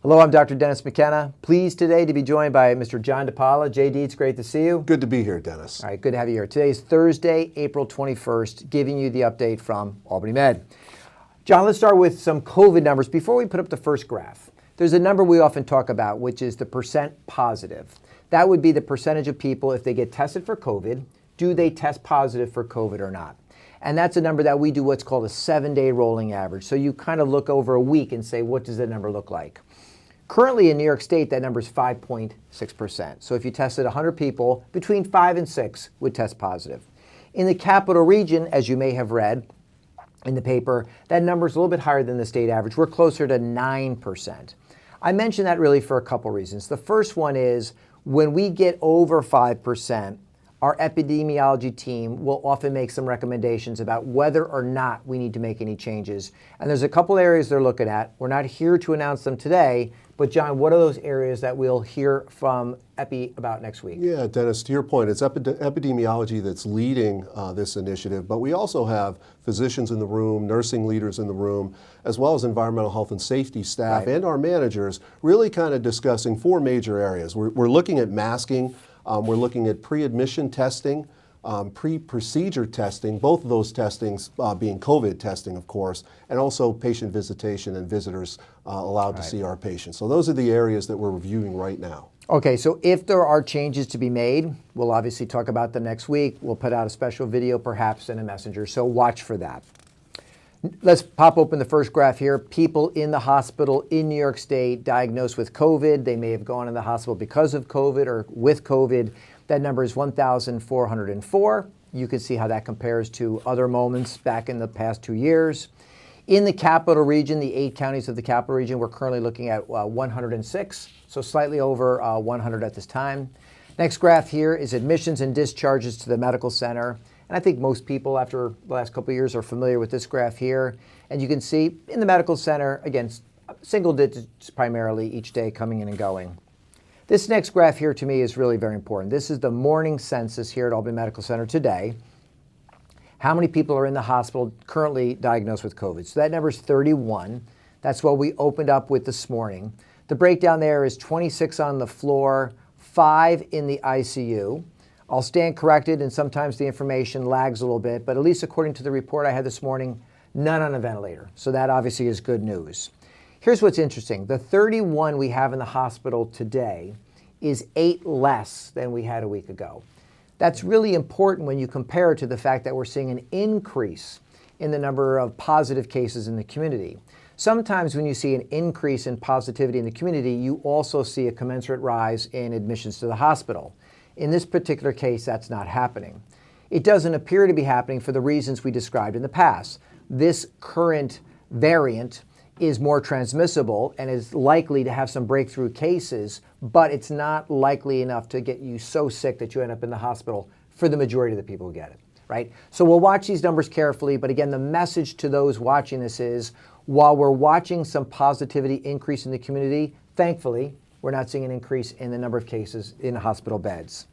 Hello, I'm Dr. Dennis McKenna. Pleased today to be joined by Mr. John DePaula. JD, it's great to see you. Good to be here, Dennis. All right, good to have you here. Today is Thursday, April 21st, giving you the update from Albany Med. John, let's start with some COVID numbers. Before we put up the first graph, there's a number we often talk about, which is the percent positive. That would be the percentage of people, if they get tested for COVID, do they test positive for COVID or not? And that's a number that we do what's called a 7-day rolling average. So you kind of look over a week and say, what does that number look like? Currently in New York State, that number is 5.6%. So if you tested 100 people, between 5 and 6 would test positive. In the capital region, as you may have read in the paper, that number is a little bit higher than the state average. We're closer to 9%. I mention that really for a couple reasons. The first one is when we get over 5%, our epidemiology team will often make some recommendations about whether or not we need to make any changes. And there's a couple areas they're looking at. We're not here to announce them today, but John, what are those areas that we'll hear from Epi about next week? Yeah, Dennis, to your point, it's epidemiology that's leading this initiative, but we also have physicians in the room, nursing leaders in the room, as well as environmental health and safety staff and our managers really kind of discussing 4 major areas. We're looking at masking, we're looking at pre-admission testing, pre-procedure testing, both of those testings being COVID testing, of course, and also patient visitation and visitors allowed to see our patients. So those are the areas that we're reviewing right now. Okay, so if there are changes to be made, we'll obviously talk about them next week. We'll put out a special video, perhaps in a messenger, so watch for that. Let's pop open the first graph here. People in the hospital in New York State diagnosed with COVID. They may have gone in the hospital because of COVID or with COVID. That number is 1,404. You can see how that compares to other moments back in the past 2 years. In the capital region, the 8 counties of the capital region, we're currently looking at 106, so slightly over 100 at this time. Next graph here is admissions and discharges to the medical center. And I think most people after the last couple of years are familiar with this graph here. And you can see in the medical center, again, single digits primarily each day coming in and going. This next graph here to me is really very important. This is the morning census here at Albany Medical Center today. How many people are in the hospital currently diagnosed with COVID? So that number is 31. That's what we opened up with this morning. The breakdown there is 26 on the floor, 5 in the ICU. I'll stand corrected, and sometimes the information lags a little bit, but at least according to the report I had this morning, none on a ventilator. So that obviously is good news. Here's what's interesting. The 31 we have in the hospital today is 8 less than we had a week ago. That's really important when you compare it to the fact that we're seeing an increase in the number of positive cases in the community. Sometimes when you see an increase in positivity in the community, you also see a commensurate rise in admissions to the hospital. In this particular case, that's not happening. It doesn't appear to be happening for the reasons we described in the past. This current variant is more transmissible and is likely to have some breakthrough cases, but it's not likely enough to get you so sick that you end up in the hospital for the majority of the people who get it, right? So we'll watch these numbers carefully, but again, the message to those watching this is, while we're watching some positivity increase in the community, thankfully, we're not seeing an increase in the number of cases in hospital beds.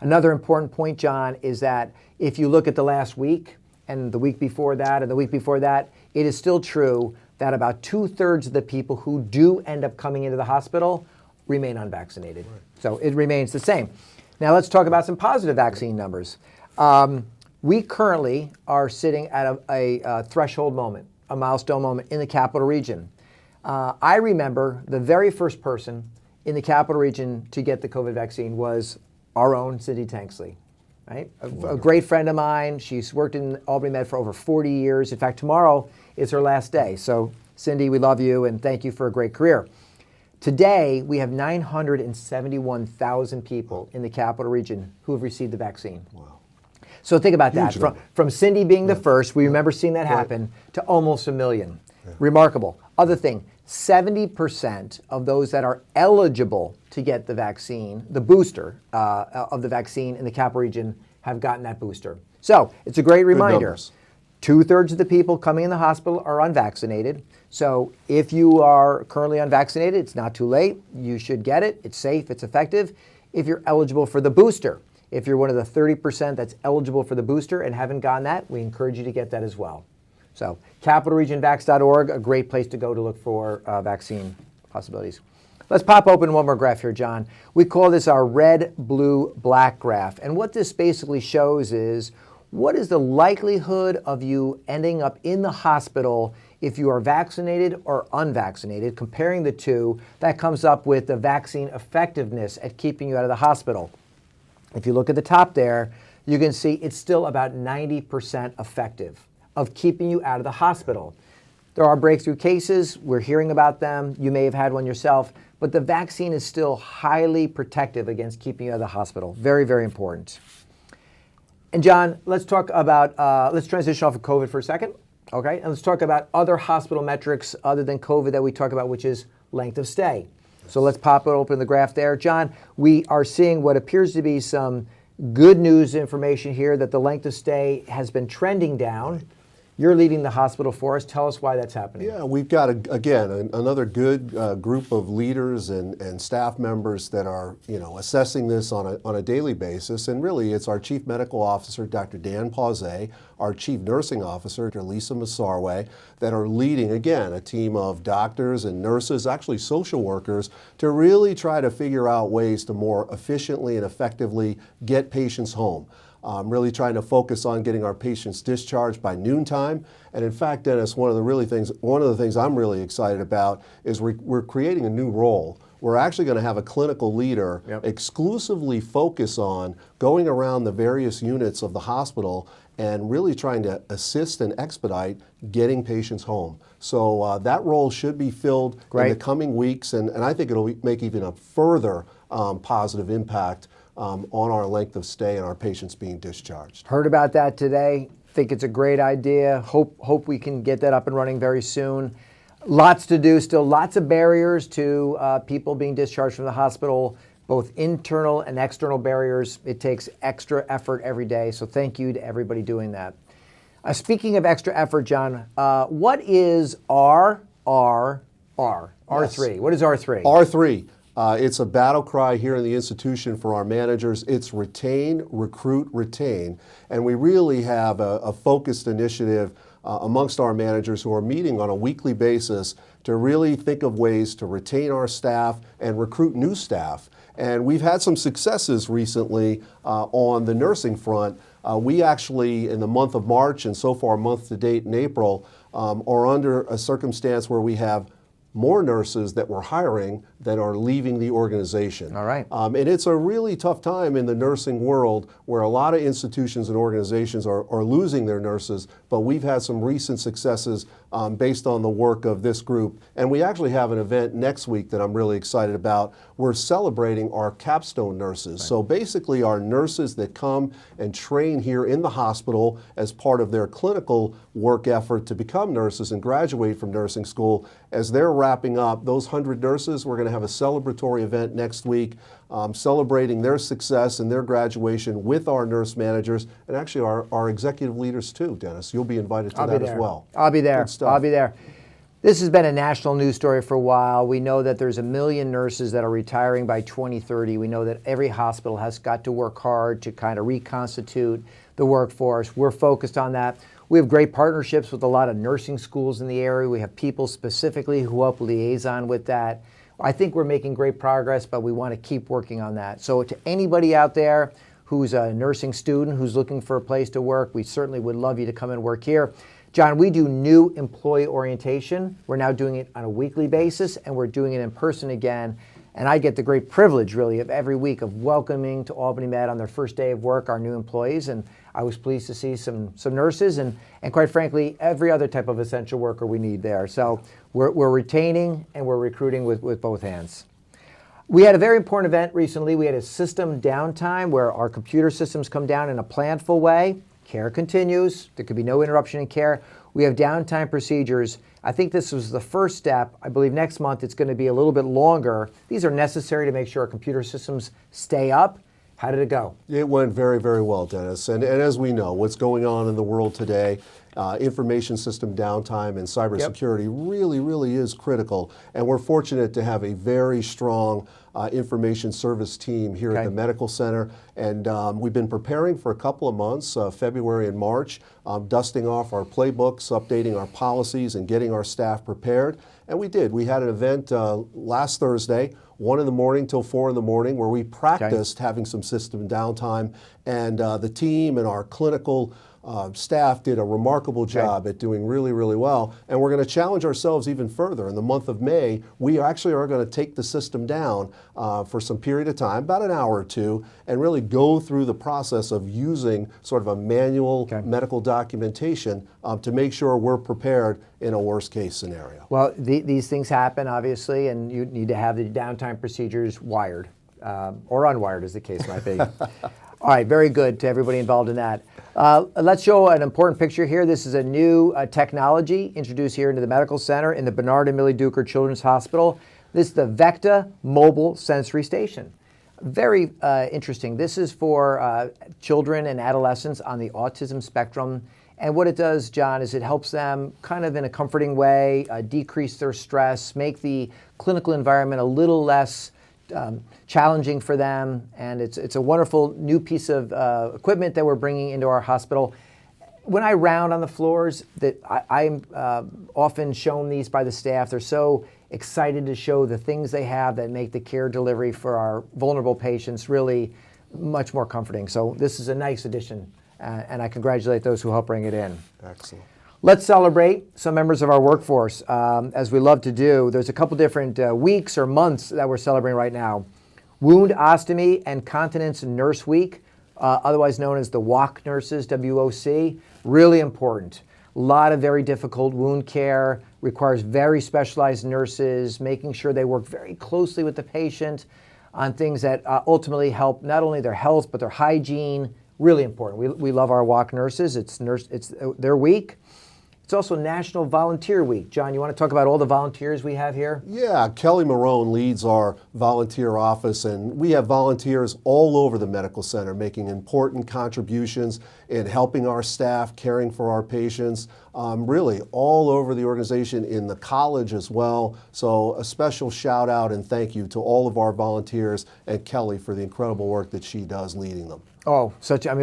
Another important point, John, is that if you look at the last week and the week before that and the week before that, it is still true that about 2/3 of the people who do end up coming into the hospital remain unvaccinated. Right. So it remains the same. Now let's talk about some positive vaccine numbers. We currently are sitting at a threshold moment, a milestone moment in the capital region. I remember the very first person in the capital region to get the COVID vaccine was our own Cindy Tanksley, right? A great friend of mine. She's worked in Albany Med for over 40 years. In fact, tomorrow is her last day. So Cindy, we love you and thank you for a great career. Today, we have 971,000 people in the capital region who have received the vaccine. Wow. So think about that. From Cindy being the first, we remember seeing that happen, to almost 1 million. Yeah. Remarkable. Other thing, 70% of those that are eligible to get the vaccine, the booster of the vaccine in the capital region, have gotten that booster. So it's a great reminder. 2/3 of the people coming in the hospital are unvaccinated. So if you are currently unvaccinated, it's not too late. You should get it. It's safe. It's effective. If you're eligible for the booster, if you're one of the 30% that's eligible for the booster and haven't gotten that, we encourage you to get that as well. So capitalregionvax.org, a great place to go to look for vaccine possibilities. Let's pop open one more graph here, John. We call this our red, blue, black graph. And what this basically shows is what is the likelihood of you ending up in the hospital if you are vaccinated or unvaccinated, comparing the two. That comes up with the vaccine effectiveness at keeping you out of the hospital. If you look at the top there, you can see it's still about 90% effective of keeping you out of the hospital. There are breakthrough cases. We're hearing about them. You may have had one yourself, but the vaccine is still highly protective against keeping you out of the hospital. Very, very important. And John, let's talk about, let's transition off of COVID for a second, okay? And let's talk about other hospital metrics other than COVID that we talk about, which is length of stay. So let's pop it open the graph there. John, we are seeing what appears to be some good news information here that the length of stay has been trending down. You're leading the hospital for us. Tell us why that's happening. Yeah, we've got, again, another good group of leaders and staff members that are, assessing this on a daily basis. And really, it's our Chief Medical Officer, Dr. Dan Pausé, our Chief Nursing Officer, Dr. Lisa Masarwe, that are leading, again, a team of doctors and nurses, actually social workers, to really try to figure out ways to more efficiently and effectively get patients home. Really trying to focus on getting our patients discharged by noontime. And in fact, Dennis, one of the things I'm really excited about is we're creating a new role. We're actually going to have a clinical leader exclusively focus on going around the various units of the hospital and really trying to assist and expedite getting patients home. So that role should be filled in the coming weeks, and I think it'll make even a further positive impact on our length of stay and our patients being discharged. Heard about that today. Think it's a great idea. Hope we can get that up and running very soon. Lots to do still, lots of barriers to people being discharged from the hospital, both internal and external barriers. It takes extra effort every day, so thank you to everybody doing that. Speaking of extra effort, John, what is R3? Yes. What is R3? R3. It's a battle cry here in the institution for our managers. It's retain, recruit, retain. And we really have a focused initiative amongst our managers who are meeting on a weekly basis to really think of ways to retain our staff and recruit new staff. And we've had some successes recently on the nursing front. We actually, in the month of March and so far month to date in April, are under a circumstance where we have more nurses that we're hiring than are leaving the organization. All right. And it's a really tough time in the nursing world where a lot of institutions and organizations are losing their nurses, but we've had some recent successes based on the work of this group. And we actually have an event next week that I'm really excited about. We're celebrating our capstone nurses. Right. So basically our nurses that come and train here in the hospital as part of their clinical work effort to become nurses and graduate from nursing school. As they're wrapping up, those 100 nurses, we're going to have a celebratory event next week celebrating their success and their graduation with our nurse managers and actually our executive leaders too, Dennis. You'll be invited to that as well. I'll be there. Good stuff. I'll be there. This has been a national news story for a while. We know that there's 1 million nurses that are retiring by 2030. We know that every hospital has got to work hard to kind of reconstitute the workforce. We're focused on that. We have great partnerships with a lot of nursing schools in the area. We have people specifically who help liaison with that. I think we're making great progress, but we want to keep working on that. So to anybody out there who's a nursing student who's looking for a place to work, we certainly would love you to come and work here. John, we do new employee orientation. We're now doing it on a weekly basis, and we're doing it in person again. And I get the great privilege, really, of every week of welcoming to Albany Med on their first day of work our new employees. And I was pleased to see some nurses and quite frankly, every other type of essential worker we need there. So we're retaining and we're recruiting with both hands. We had a very important event recently. We had a system downtime where our computer systems come down in a planful way. Care continues. There could be no interruption in care. We have downtime procedures. I think this was the first step. I believe next month it's going to be a little bit longer. These are necessary to make sure our computer systems stay up. How did it go? It went very, very well, Dennis. And as we know, what's going on in the world today, information system downtime and cybersecurity really, really is critical. And we're fortunate to have a very strong information service team here at the Medical Center. And we've been preparing for a couple of months, February and March, dusting off our playbooks, updating our policies, and getting our staff prepared. And we did. We had an event last Thursday, 1 in the morning till 4 in the morning, where we practiced having some system downtime. And the team and our clinical staff did a remarkable job at doing really, really well. And we're going to challenge ourselves even further. In the month of May, we actually are going to take the system down for some period of time, about an hour or two, and really go through the process of using sort of a manual medical documentation to make sure we're prepared in a worst case scenario. Well, these things happen, obviously, and you need to have the downtime procedures wired or unwired, as the case might be. All right, very good to everybody involved in that. Let's show an important picture here. This is a new technology introduced here into the medical center in the Bernard and Millie Duker Children's Hospital. This is the Vecta Mobile Sensory Station. Very interesting. This is for children and adolescents on the autism spectrum. And what it does, John, is it helps them kind of in a comforting way decrease their stress, make the clinical environment a little less challenging for them, and it's a wonderful new piece of equipment that we're bringing into our hospital. When I round on the floors, that I'm often shown these by the staff. They're so excited to show the things they have that make the care delivery for our vulnerable patients really much more comforting. So this is a nice addition, and I congratulate those who help bring it in. Excellent. Let's celebrate some members of our workforce, as we love to do. There's a couple different weeks or months that we're celebrating right now. Wound Ostomy and Continence Nurse Week, otherwise known as the WOC nurses, WOC, really important. A lot of very difficult wound care, requires very specialized nurses, making sure they work very closely with the patient on things that ultimately help not only their health, but their hygiene. Really important. We love our WOC nurses. It's their week. It's also National Volunteer Week. John, you want to talk about all the volunteers we have here? Yeah, Kelly Marone leads our volunteer office, and we have volunteers all over the medical center making important contributions in helping our staff, caring for our patients, really all over the organization, in the college as well. So a special shout out and thank you to all of our volunteers and Kelly for the incredible work that she does leading them. Oh,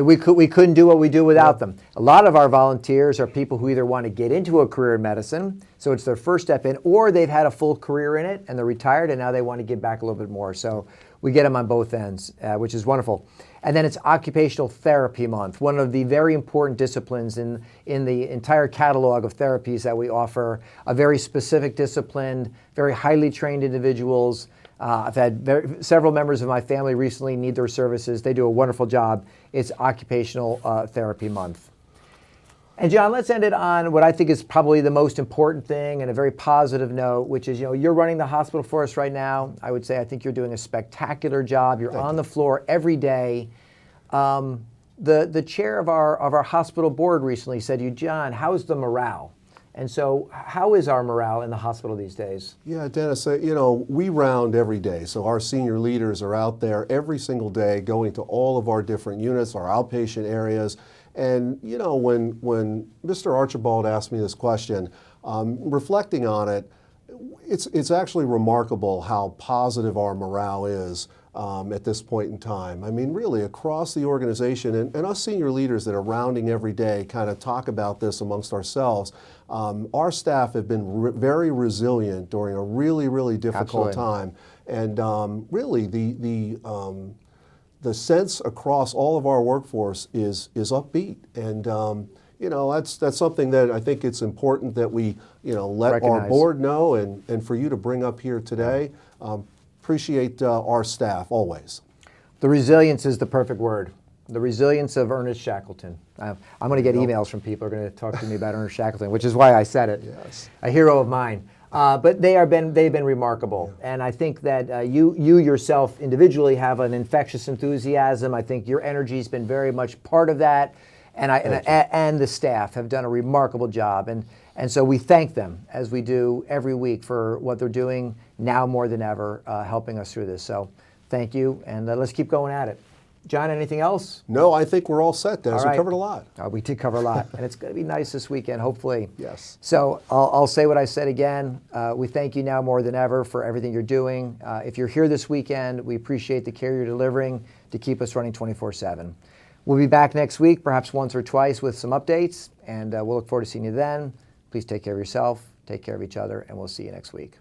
we couldn't do what we do without them. A lot of our volunteers are people who either want to get into a career in medicine, so it's their first step in, or they've had a full career in it and they're retired and now they want to give back a little bit more. So we get them on both ends, which is wonderful. And then it's Occupational Therapy Month, one of the very important disciplines in the entire catalog of therapies that we offer. A very specific discipline, very highly trained individuals. I've had several members of my family recently need their services. They do a wonderful job. It's Occupational Therapy Month. And John, let's end it on what I think is probably the most important thing and a very positive note, which is, you're running the hospital for us right now. I would say I think you're doing a spectacular job. You're on the floor every day. The chair of our hospital board recently said to you, John, how's the morale? And so how is our morale in the hospital these days? Yeah, Dennis, we round every day. So our senior leaders are out there every single day going to all of our different units, our outpatient areas. And, when Mr. Archibald asked me this question, reflecting on it, it's actually remarkable how positive our morale is at this point in time. I mean, really across the organization, and us senior leaders that are rounding every day kind of talk about this amongst ourselves. Our staff have been very resilient during a really, really difficult time. And really the sense across all of our workforce is upbeat. And that's something that I think it's important that we let our board know, and for you to bring up here today. Appreciate our staff always. The resilience is the perfect word. The resilience of Ernest Shackleton. I'm going to get emails from people who are going to talk to me about Ernest Shackleton, which is why I said it. Yes. A hero of mine. But they've been remarkable. Yeah. And I think that you yourself individually have an infectious enthusiasm. I think your energy has been very much part of that. And the staff have done a remarkable job. And so we thank them, as we do every week, for what they're doing now more than ever, helping us through this. So thank you, and let's keep going at it. John, anything else? No, I think we're all set, Dennis. All right. We covered a lot. We did cover a lot, and it's going to be nice this weekend, hopefully. Yes. So I'll say what I said again. We thank you now more than ever for everything you're doing. If you're here this weekend, we appreciate the care you're delivering to keep us running 24/7. We'll be back next week, perhaps once or twice, with some updates, and we'll look forward to seeing you then. Please take care of yourself Take care of each other, and we'll see you next week.